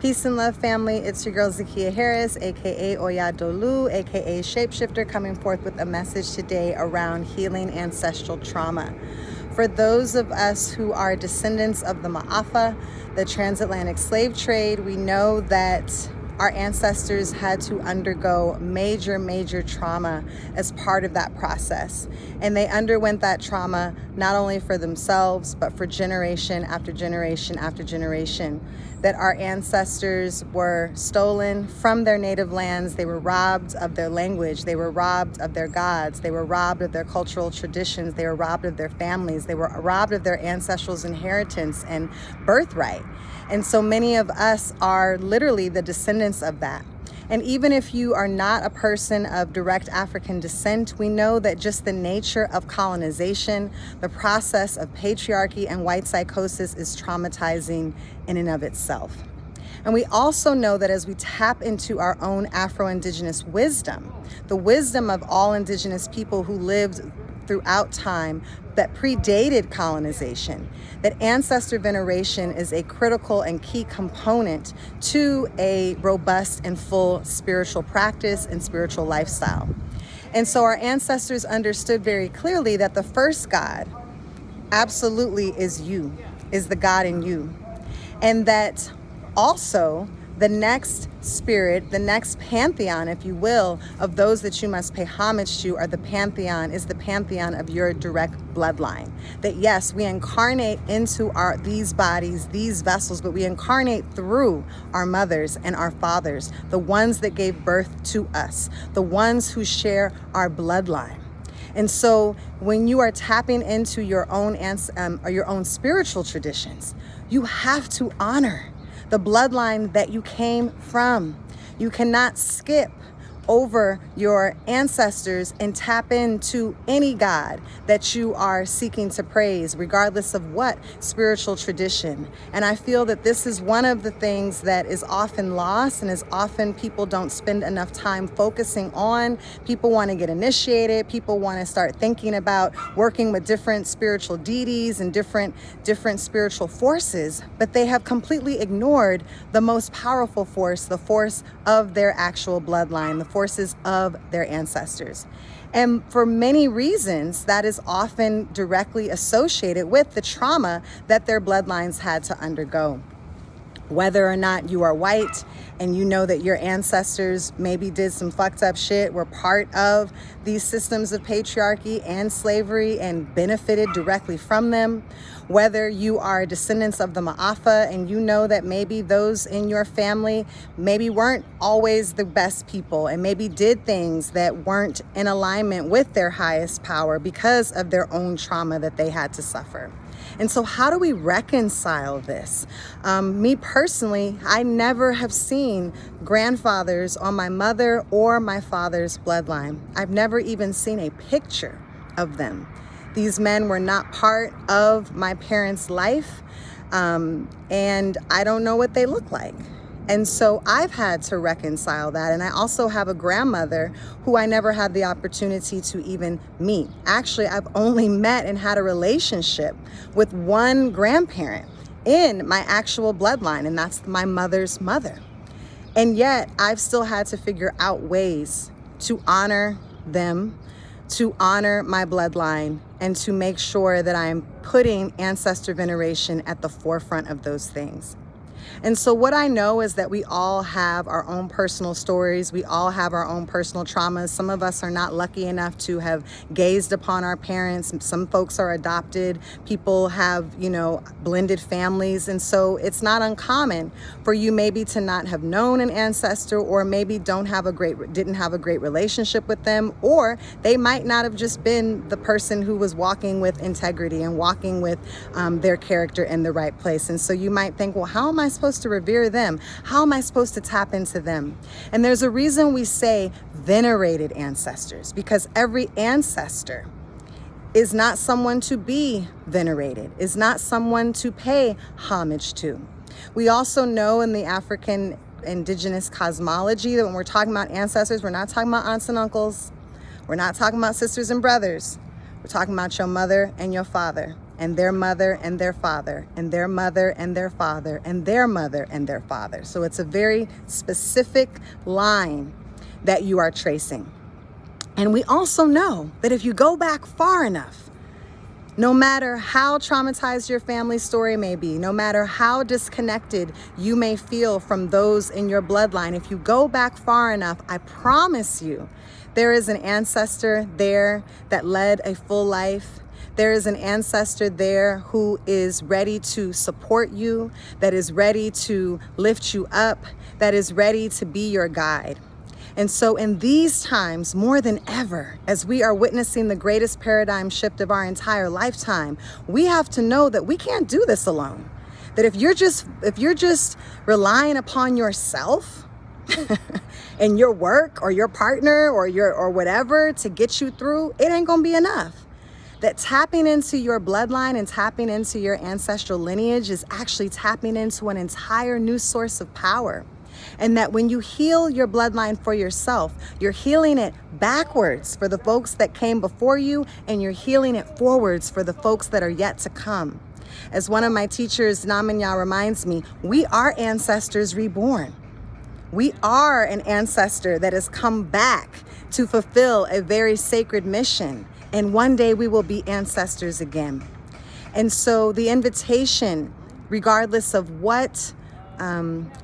Peace and love, family. It's your girl Zakia Harris, aka Oyadolu, aka Shapeshifter, coming forth with a message today around healing ancestral trauma. For those of us who are descendants of the Ma'afa, the transatlantic slave trade, we know that our ancestors had to undergo major trauma as part of that process. And they underwent that trauma not only for themselves, but for generation after generation after generation. That our ancestors were stolen from their native lands. They were robbed of their language. They were robbed of their gods. They were robbed of their cultural traditions. They were robbed of their families. They were robbed of their ancestral's inheritance and birthright. And so many of us are literally the descendants of that. And even if you are not a person of direct African descent, we know that just the nature of colonization, the process of patriarchy and white psychosis is traumatizing in and of itself. And we also know that as we tap into our own Afro-Indigenous wisdom, the wisdom of all Indigenous people who lived throughout time that predated colonization, that ancestor veneration is a critical and key component to a robust and full spiritual practice and spiritual lifestyle. And so our ancestors understood very clearly that the first God absolutely is you, is the God in you. And that also the next spirit, the next pantheon, if you will, of those that you must pay homage to is the pantheon of your direct bloodline. That yes, we incarnate into these bodies, these vessels, but we incarnate through our mothers and our fathers, the ones that gave birth to us, the ones who share our bloodline. And so when you are tapping into your own spiritual traditions, you have to honor the bloodline that you came from. You cannot skip over your ancestors and tap into any God that you are seeking to praise, regardless of what spiritual tradition. And I feel that this is one of the things that is often lost and is often people don't spend enough time focusing on. People want to get initiated. People want to start thinking about working with different spiritual deities and different spiritual forces, but they have completely ignored the most powerful force, the force of their actual bloodline, the forces of their ancestors. And for many reasons, that is often directly associated with the trauma that their bloodlines had to undergo. Whether or not you are white and you know that your ancestors maybe did some fucked up shit, were part of these systems of patriarchy and slavery and benefited directly from them. Whether you are descendants of the Ma'afa and you know that maybe those in your family maybe weren't always the best people and maybe did things that weren't in alignment with their highest power because of their own trauma that they had to suffer. And so how do we reconcile this? Me personally, I never have seen grandfathers on my mother or my father's bloodline. I've never even seen a picture of them. These men were not part of my parents' life, and I don't know what they look like. And so I've had to reconcile that. And I also have a grandmother who I never had the opportunity to even meet. Actually, I've only met and had a relationship with one grandparent in my actual bloodline, and that's my mother's mother. And yet I've still had to figure out ways to honor them, to honor my bloodline, and to make sure that I'm putting ancestor veneration at the forefront of those things. And so what I know is that we all have our own personal stories. We all have our own personal traumas. Some of us are not lucky enough to have gazed upon our parents. Some folks are adopted. People have, blended families. And so it's not uncommon for you maybe to not have known an ancestor, or maybe didn't have a great relationship with them, or they might not have just been the person who was walking with integrity and walking with their character in the right place. And so you might think, well, how am I supposed to revere them? How am I supposed to tap into them? And there's a reason we say venerated ancestors, because every ancestor is not someone to be venerated, is not someone to pay homage to. We also know in the African indigenous cosmology that when we're talking about ancestors, we're not talking about aunts and uncles. We're not talking about sisters and brothers. We're talking about your mother and your father. and their mother and their father, and their mother and their father, and their mother and their father. So it's a very specific line that you are tracing. And we also know that if you go back far enough, no matter how traumatized your family story may be, no matter how disconnected you may feel from those in your bloodline, if you go back far enough, I promise you, there is an ancestor there that led a full life. There is an ancestor there who is ready to support you, that is ready to lift you up, that is ready to be your guide. And so in these times, more than ever, as we are witnessing the greatest paradigm shift of our entire lifetime, we have to know that we can't do this alone. That if you're just relying upon yourself and your work or your partner or whatever to get you through, it ain't gonna be enough. That tapping into your bloodline and tapping into your ancestral lineage is actually tapping into an entire new source of power. And that when you heal your bloodline for yourself, you're healing it backwards for the folks that came before you, and you're healing it forwards for the folks that are yet to come. As one of my teachers, Namanya, reminds me, we are ancestors reborn. We are an ancestor that has come back to fulfill a very sacred mission. And one day we will be ancestors again. And so the invitation, regardless of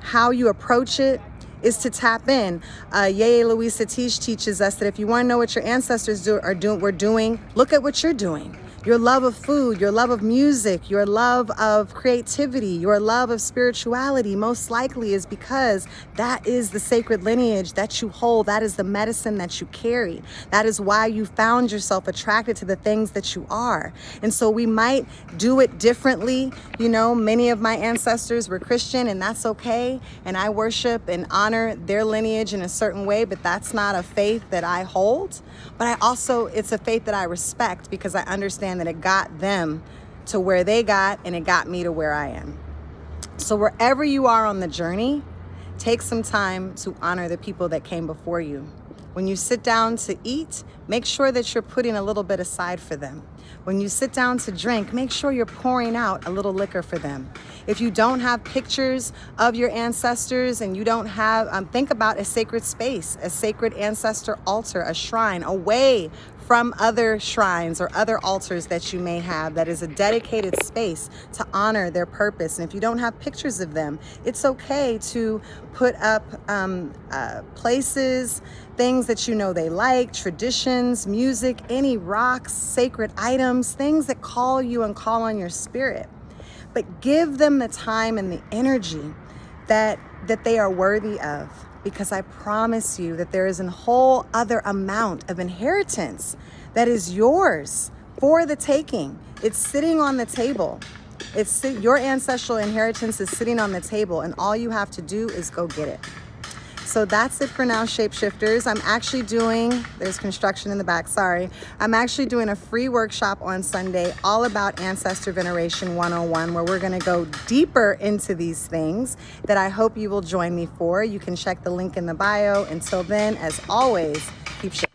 how you approach it, is to tap in. Yeye Luis Satish teaches us that if you want to know what your ancestors were doing, look at what you're doing. Your love of food, your love of music, your love of creativity, your love of spirituality most likely is because that is the sacred lineage that you hold. That is the medicine that you carry. That is why you found yourself attracted to the things that you are. And so we might do it differently. You know, many of my ancestors were Christian, and that's okay. And I worship and honor their lineage in a certain way, but that's not a faith that I hold. But it's a faith that I respect because I understand that it got them to where they got, and it got me to where I am. So wherever you are on the journey, take some time to honor the people that came before you. When you sit down to eat, make sure that you're putting a little bit aside for them. When you sit down to drink, make sure you're pouring out a little liquor for them. If you don't have pictures of your ancestors and you don't have, think about a sacred space, a sacred ancestor altar, a shrine, away from other shrines or other altars that you may have, that is a dedicated space to honor their purpose. And if you don't have pictures of them, it's okay to put up places, things that you know they like, traditions, music, any rocks, sacred items, things that call you and call on your spirit. But give them the time and the energy that they are worthy of. Because I promise you that there is a whole other amount of inheritance that is yours for the taking. It's sitting on the table. Your ancestral inheritance is sitting on the table, and all you have to do is go get it. So that's it for now, shapeshifters. There's construction in the back, sorry. I'm actually doing a free workshop on Sunday all about Ancestor Veneration 101, where we're gonna go deeper into these things that I hope you will join me for. You can check the link in the bio. Until then, as always, keep shaping.